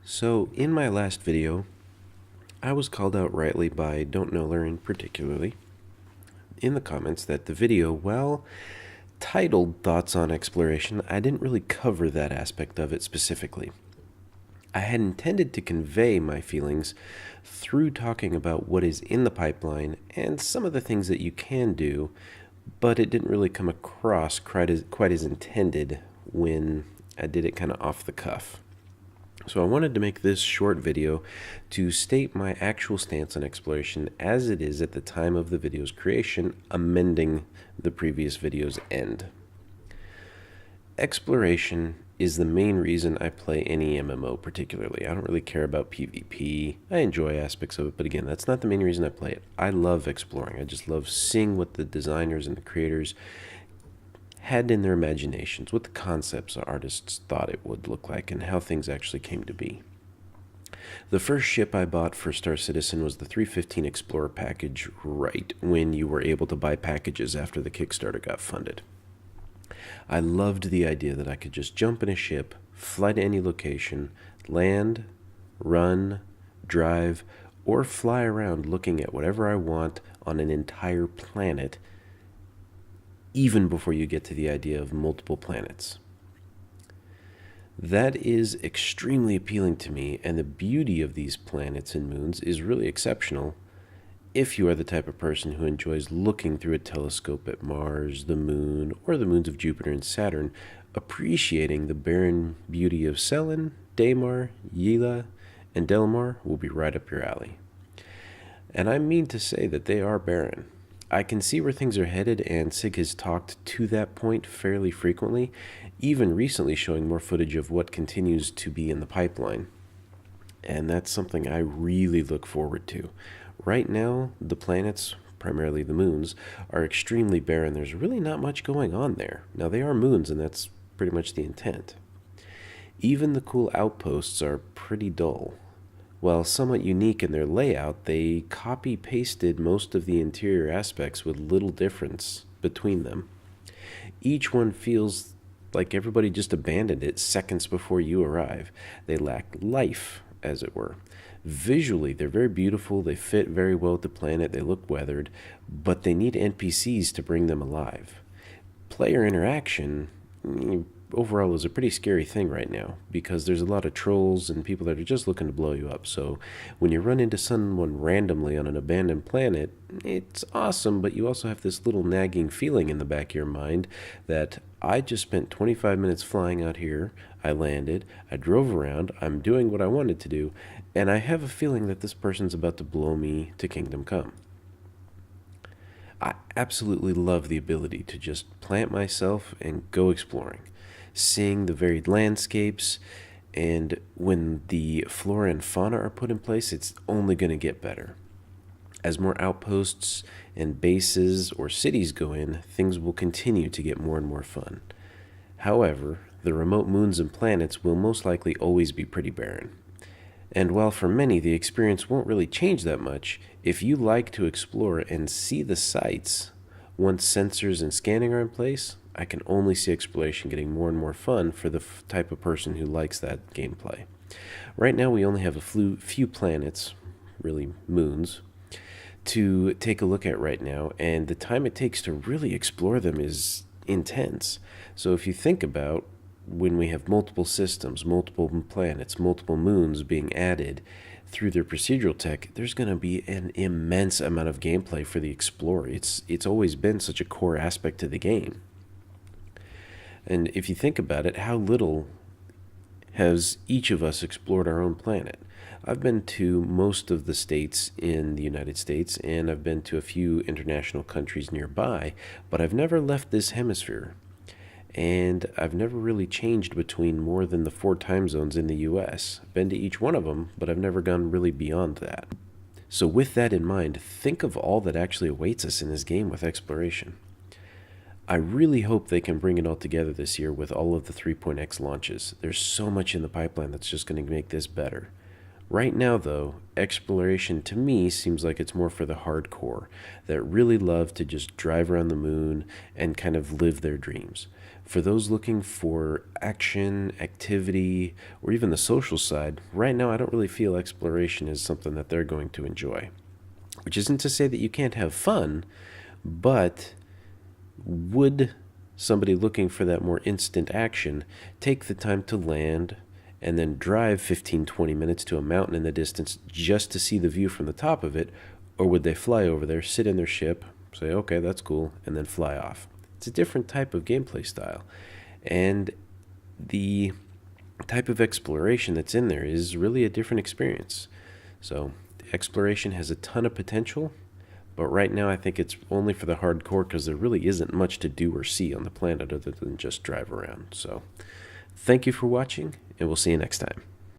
So, in my last video, I was called out rightly by Don't Know Learn particularly in the comments that the video, well, titled Thoughts on Exploration, I didn't really cover that aspect of it specifically. I had intended to convey my feelings through talking about what is in the pipeline and some of the things that you can do, but it didn't really come across quite as intended when I did it kind of off the cuff. So I wanted to make this short video to state my actual stance on exploration as it is at the time of the video's creation, amending the previous video's end. Exploration is the main reason I play any MMO particularly. I don't really care about PvP. I enjoy aspects of it, but again, that's not the main reason I play it. I love exploring. I just love seeing what the designers and the creators had in their imaginations, what the concepts the artists thought it would look like, and how things actually came to be. The first ship I bought for Star Citizen was the 315 Explorer package, right when you were able to buy packages after the Kickstarter got funded. I loved the idea that I could just jump in a ship, fly to any location, land, run, drive, or fly around looking at whatever I want on an entire planet, even before you get to the idea of multiple planets. That is extremely appealing to me, and the beauty of these planets and moons is really exceptional if you are the type of person who enjoys looking through a telescope at Mars, the moon, or the moons of Jupiter and Saturn, appreciating the barren beauty of Selene, Daymar, Yela, and Delamar will be right up your alley. And I mean to say that they are barren. I can see where things are headed, and SIG has talked to that point fairly frequently, even recently showing more footage of what continues to be in the pipeline. And that's something I really look forward to. Right now, the planets, primarily the moons, are extremely barren. There's really not much going on there. Now, they are moons, and that's pretty much the intent. Even the cool outposts are pretty dull. While somewhat unique in their layout, they copy-pasted most of the interior aspects with little difference between them. Each one feels like everybody just abandoned it seconds before you arrive. They lack life, as it were. Visually, they're very beautiful, they fit very well with the planet, they look weathered, but they need NPCs to bring them alive. Player interaction overall is a pretty scary thing right now because there's a lot of trolls and people that are just looking to blow you up. So when you run into someone randomly on an abandoned planet, it's awesome, but you also have this little nagging feeling in the back of your mind that I just spent 25 minutes flying out here, I landed, I drove around, I'm doing what I wanted to do, and I have a feeling that this person's about to blow me to Kingdom Come. I absolutely love the ability to just plant myself and go exploring, seeing the varied landscapes, and when the flora and fauna are put in place, it's only going to get better. As more outposts and bases or cities go in, things will continue to get more and more fun. However, the remote moons and planets will most likely always be pretty barren. And while for many the experience won't really change that much, if you like to explore and see the sights, once sensors and scanning are in place, I can only see exploration getting more and more fun for the type of person who likes that gameplay. Right now we only have a few planets, really moons, to take a look at right now, and the time it takes to really explore them is intense. So if you think about when we have multiple systems, multiple planets, multiple moons being added through their procedural tech, there's going to be an immense amount of gameplay for the explorer. It's always been such a core aspect to the game. And if you think about it, how little has each of us explored our own planet? I've been to most of the states in the United States, and I've been to a few international countries nearby, but I've never left this hemisphere. And I've never really changed between more than the 4 time zones in the US. I've been to each one of them, but I've never gone really beyond that. So with that in mind, think of all that actually awaits us in this game with exploration. I really hope they can bring it all together this year with all of the 3.x launches. There's so much in the pipeline that's just going to make this better. Right now, though, exploration to me seems like it's more for the hardcore that really love to just drive around the moon and kind of live their dreams. For those looking for action, activity, or even the social side, right now I don't really feel exploration is something that they're going to enjoy. Which isn't to say that you can't have fun, but would somebody looking for that more instant action take the time to land and then drive 15, 20 minutes to a mountain in the distance just to see the view from the top of it? Or would they fly over there, sit in their ship, say, okay, that's cool, and then fly off? It's a different type of gameplay style. And the type of exploration that's in there is really a different experience. So, exploration has a ton of potential, but right now I think it's only for the hardcore because there really isn't much to do or see on the planet other than just drive around. So, thank you for watching, and we'll see you next time.